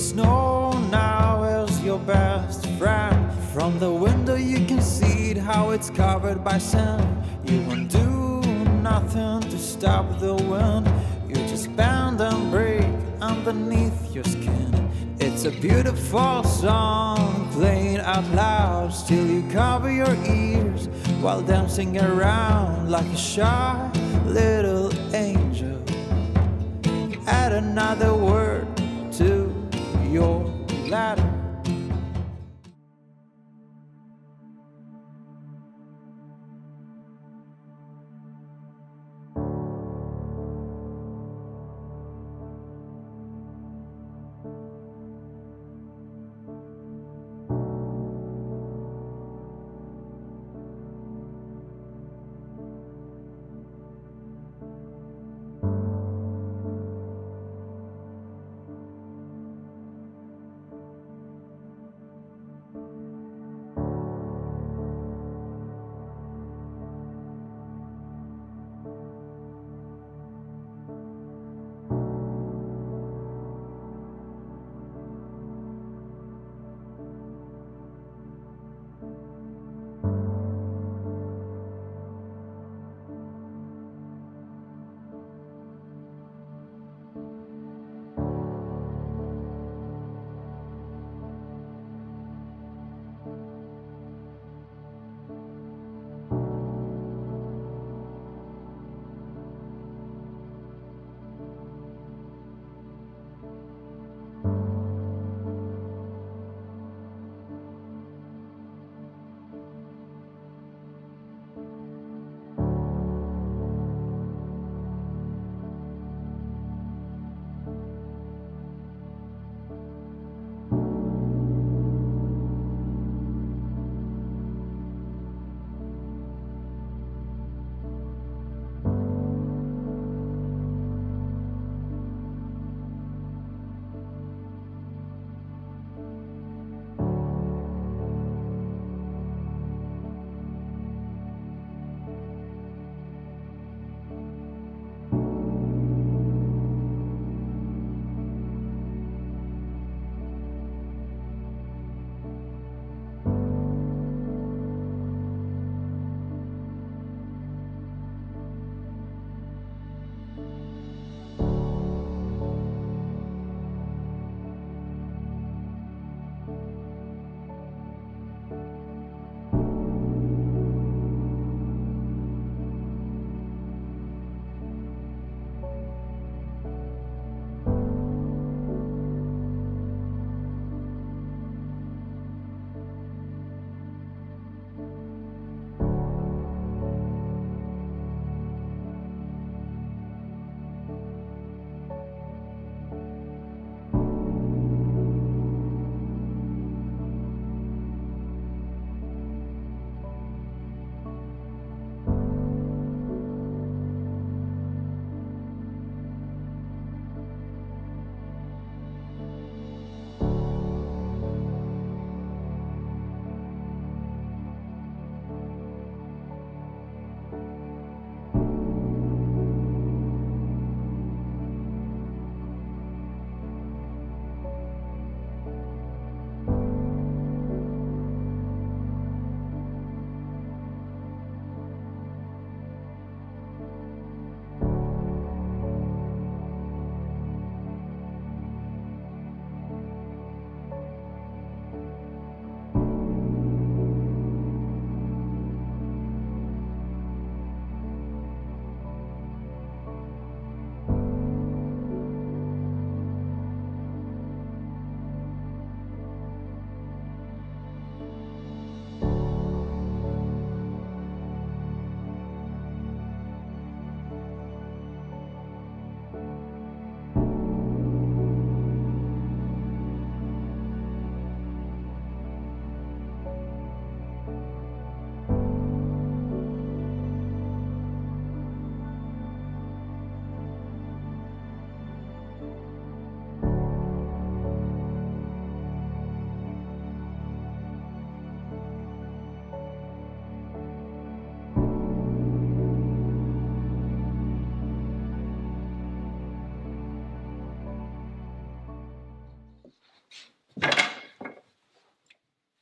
snow now is your best friend. From the window you can see it, how it's covered by sand. You won't do nothing to stop the wind. You just bend and break underneath your skin. It's a beautiful song playing out loud. Still you cover your ears while dancing around like a shy little angel. Add another word to your letter.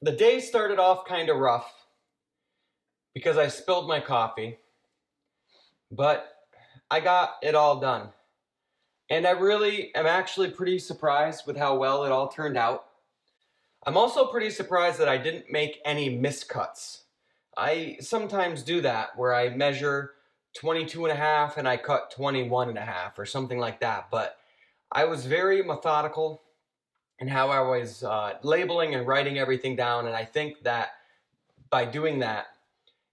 The day started off kind of rough because I spilled my coffee, but I got it all done. And I really am actually pretty surprised with how well it all turned out. I'm also pretty surprised that I didn't make any miscuts. I sometimes do that where I measure 22.5 and I cut 21.5 or something like that, but I was very methodical in how I was labeling and writing everything down, and I think that by doing that,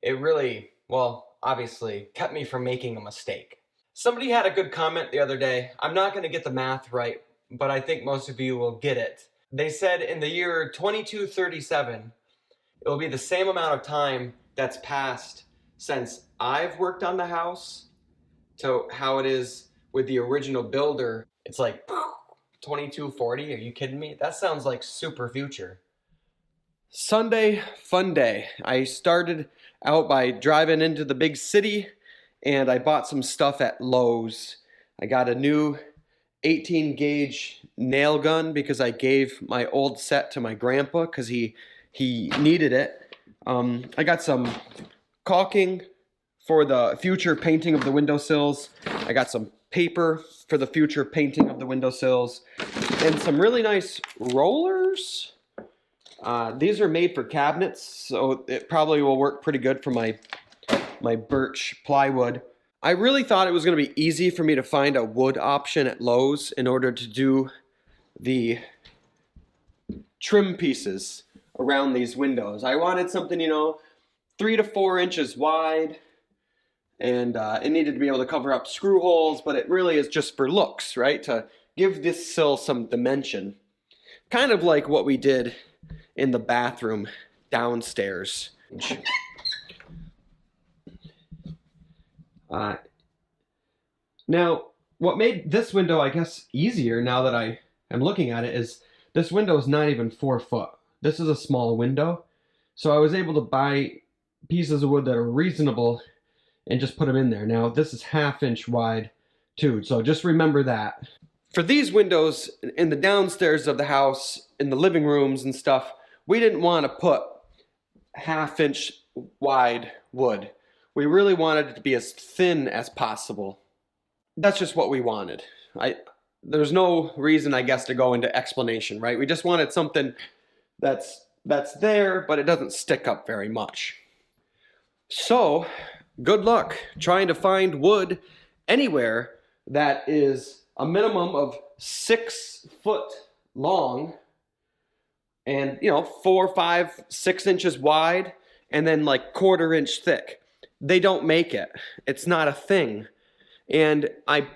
it really, well, obviously kept me from making a mistake. Somebody had a good comment the other day. I'm not going to get the math right, but I think most of you will get it. They said in the year 2237, it will be the same amount of time that's passed since I've worked on the house to how it is with the original builder. It's like 2240, are you kidding me? That sounds like super future. Sunday, fun day. I started out by driving into the big city and I bought some stuff at Lowe's. I got a new 18 gauge nail gun because I gave my old set to my grandpa because he needed it. I got some caulking for the future painting of the windowsills. I got some paper for the future painting of the windowsills and some really nice rollers. These are made for cabinets, so it probably will work pretty good for my birch plywood. I really thought it was going to be easy for me to find a wood option at Lowe's in order to do the trim pieces around these windows. I wanted something, 3 to 4 inches wide, and it needed to be able to cover up screw holes, but it really is just for looks, right? To give this sill some dimension. Kind of like what we did in the bathroom downstairs. Now, what made this window, I guess, easier now that I am looking at it is this window is not even 4 foot. This is a small window, so I was able to buy pieces of wood that are reasonable and just put them in there. Now, this is 1/2 inch wide too, so just remember that. For these windows in the downstairs of the house, in the living rooms and stuff, we didn't want to put 1/2 inch wide wood. We really wanted it to be as thin as possible. That's just what we wanted. There's no reason, I guess, to go into explanation, right? We just wanted something that's there, but it doesn't stick up very much. So, good luck trying to find wood anywhere that is a minimum of 6 foot long and 4, 5, 6 inches wide and then like 1/4 inch thick. They don't make it. It's not a thing. And I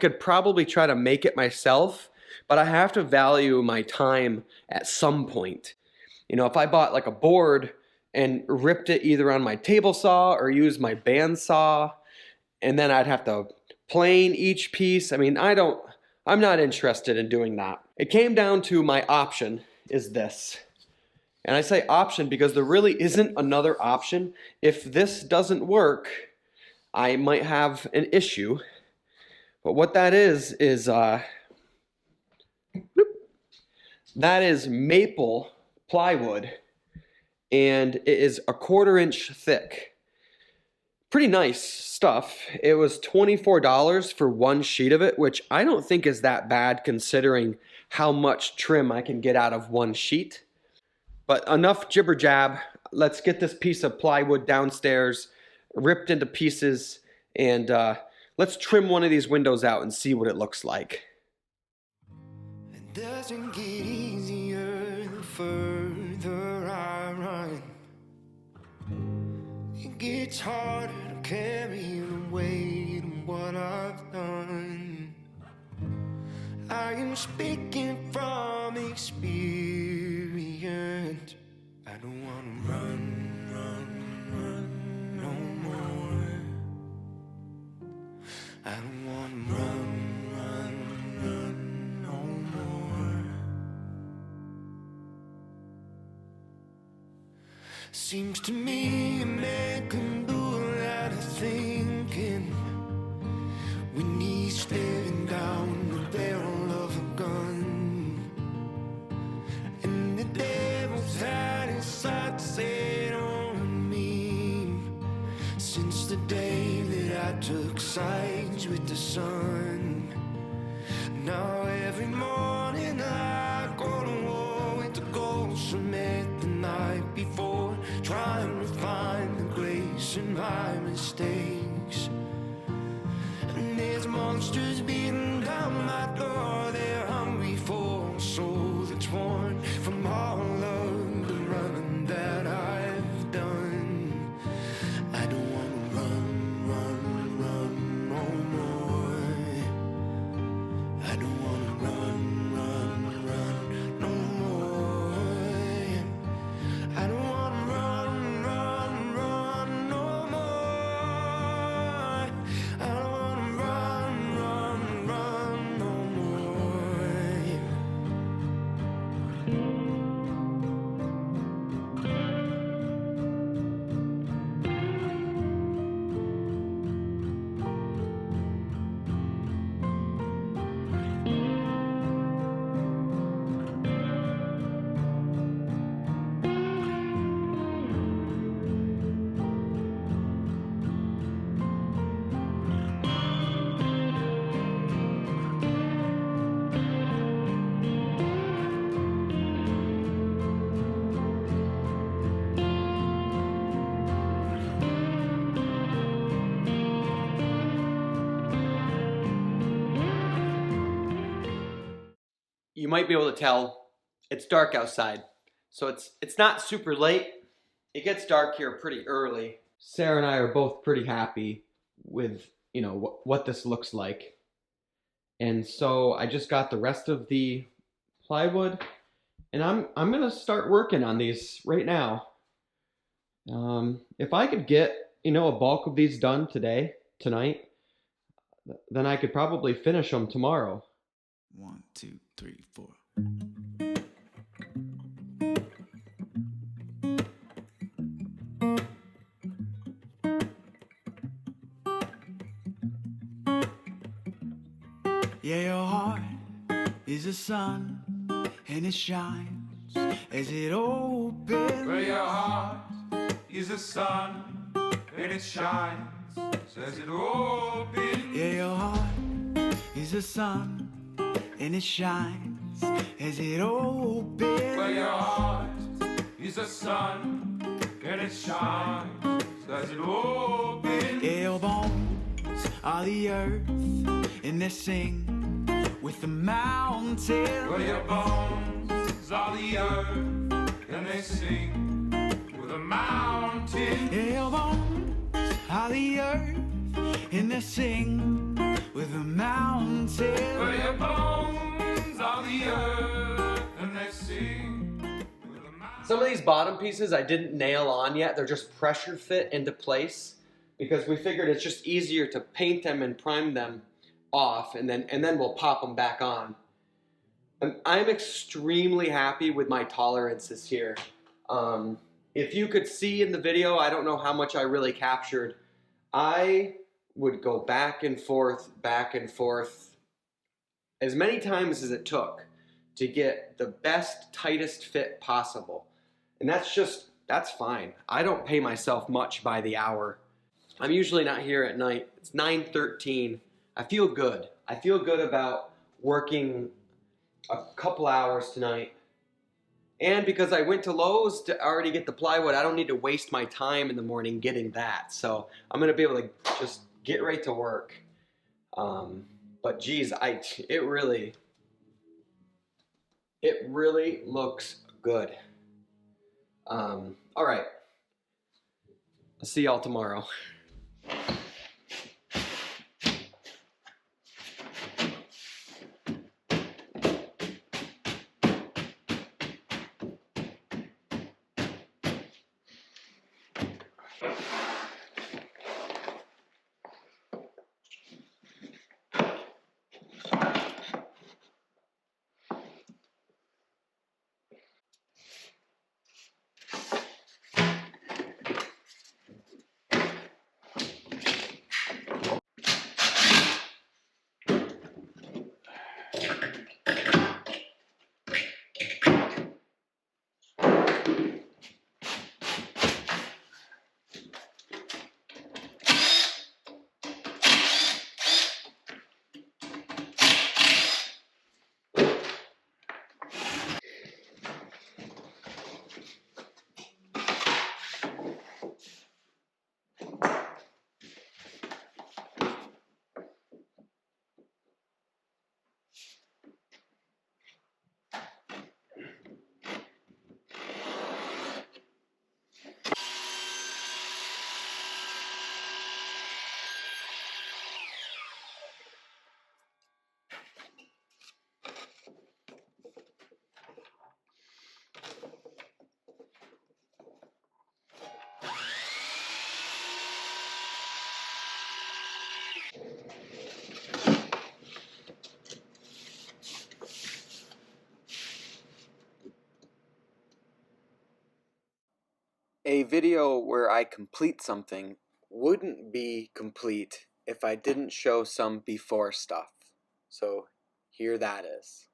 could probably try to make it myself, but I have to value my time at some point. If I bought like a board and ripped it either on my table saw or used my band saw, and then I'd have to plane each piece. I'm not interested in doing that. It came down to my option is this. And I say option because there really isn't another option. If this doesn't work, I might have an issue. But what that is that is maple plywood, and it is 1/4 inch thick. Pretty nice stuff. It was $24 for 1 sheet of it, which I don't think is that bad considering how much trim I can get out of 1 sheet. But enough jibber jab. Let's get this piece of plywood downstairs, ripped into pieces, and let's trim one of these windows out and see what it looks like. It doesn't get easier the further I run. It gets harder to carry the weight of what I've done. I am speaking from experience. I don't want to run no more. I don't want to run no more. Seems to me a man can do a lot of thinking when he's staring down the barrel of a gun, and the devil took sides with the sun. Now every morning I go to war with the ghosts I met the night before, trying to find the grace in my mistakes. And there's monsters beating down my door, they're hungry for a soul that's torn from all of the running that I've done. I don't wanna run, run, run no more. I don't wanna run, run, run no more. I don't wanna run, run, run no more. I don't wanna run, run, run no more. You might be able to tell it's dark outside, so it's not super late. It gets dark here pretty early. Sarah and I are both pretty happy with, you know, what this looks like. And so I just got the rest of the plywood, and I'm gonna start working on these right now. If I could get, you know, a bulk of these done tonight, then I could probably finish them tomorrow. 1, 2, 3, 4. Yeah, your heart is a sun, and it shines as it opens. Well, your heart is a sun, and it shines as it opens. Yeah, your heart is a sun, and it shines as it opens. Well, your heart is a sun, and it shines as it opens. Yeah, your bones are the earth, and they sing with the mountains. Well, your bones are the earth, and they sing with the mountains. Yeah, your bones are the earth, and they sing with the mountains. Well, your bones are the earth, and they sing with the mountains. Some of these bottom pieces I didn't nail on yet. They're just pressure fit into place because we figured it's just easier to paint them and prime them off, and then we'll pop them back on. I'm extremely happy with my tolerances here. If you could see in the video, I don't know how much I really captured. I would go back and forth as many times as it took to get the best, tightest fit possible. And that's fine. I don't pay myself much by the hour. I'm usually not here at night. It's 9:13. I feel good. I feel good about working a couple hours tonight. And because I went to Lowe's to already get the plywood, I don't need to waste my time in the morning getting that. So I'm gonna be able to just get right to work. But geez, it really looks good. All right, I'll see y'all tomorrow. A video where I complete something wouldn't be complete if I didn't show some before stuff. So here that is.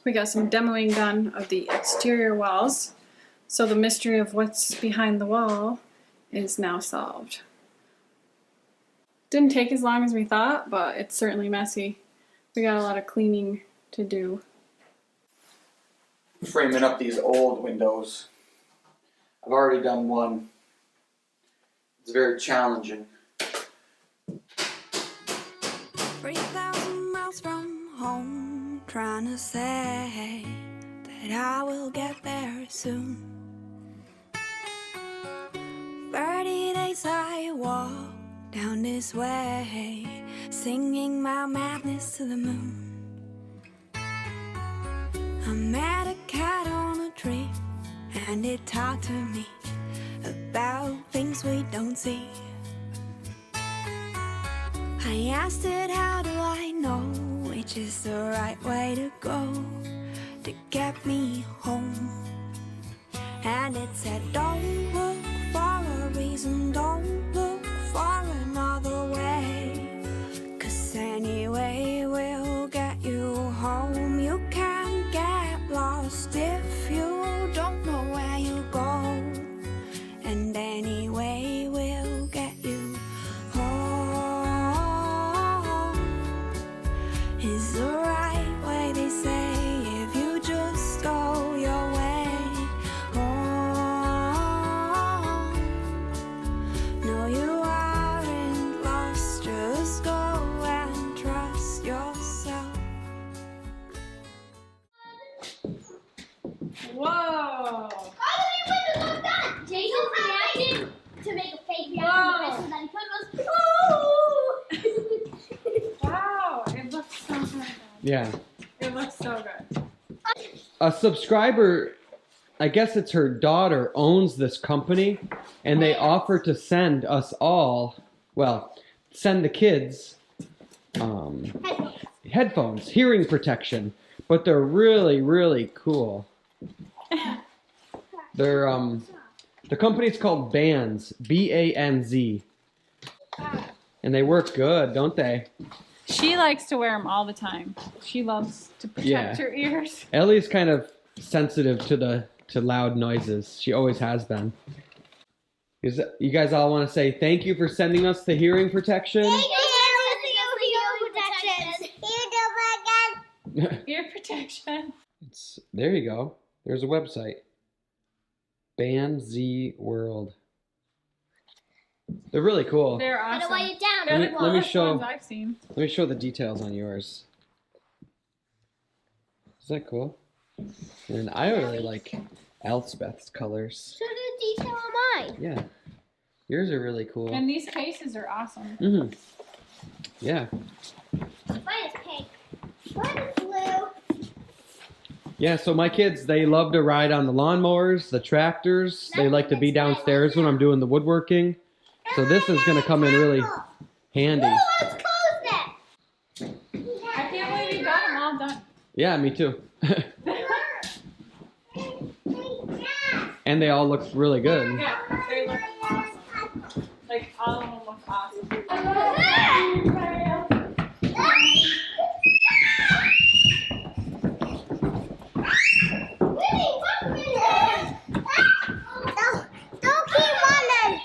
We got some demoing done of the exterior walls, so the mystery of what's behind the wall is now solved. Didn't take as long as we thought, but it's certainly messy. We got a lot of cleaning to do. Framing up these old windows. I've already done one. It's very challenging. 3,000 miles from home, trying to say that I will get there soon. 30 days I walk down this way, singing my madness to the moon. I met a cat on a tree, and it talked to me about things we don't see. I asked it, how do I know which is the right way to go to get me home? And it said, don't look for a reason, don't look for another way, 'cause anyway we'll get you home. You can't get lost if you don't know where you go, and anyway we'll get you home is the right way, they say, if you just go your way home. No, you aren't lost, just go and trust yourself. Whoa! Jason's reaction to make a fake reaction Whoa. that he put was, Wow, it looks so good. Yeah. It looks so good. A subscriber, I guess it's her daughter, owns this company, and they offer to send us all, well, send the kids headphones, hearing protection, but they're really, really cool. They're the company's called Banz, B-A-N-Z, and they work good, don't they? She likes to wear them all the time. She loves to protect her ears. Ellie's kind of sensitive to loud noises. She always has been. You guys all want to say thank you for sending us the hearing protection? Ear protection. There you go. There's a website. Banz World. They're really cool. They're awesome. Write it down. They're the Let me coolest show- ones I've seen. Let me show the details on yours. Is that cool? And I really like Elspeth's colors. So the detail on mine. Yeah. Yours are really cool. And these cases are awesome. Mm-hmm. Yeah. Mine is pink. Mine is blue. Yeah, so my kids, they love to ride on the lawnmowers, the tractors. They like to be downstairs when I'm doing the woodworking. So this is going to come in really handy. Let's close that. I can't believe you got them all done. Yeah, me too. And they all look really good. Yeah, they look awesome. Like, all of them look awesome. Don't keep running.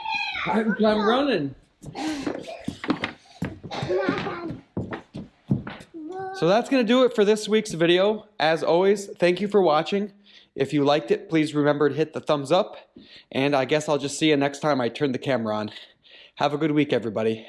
I'm running. So that's going to do it for this week's video. As always, thank you for watching. If you liked it, please remember to hit the thumbs up. And I guess I'll just see you next time I turn the camera on. Have a good week, everybody.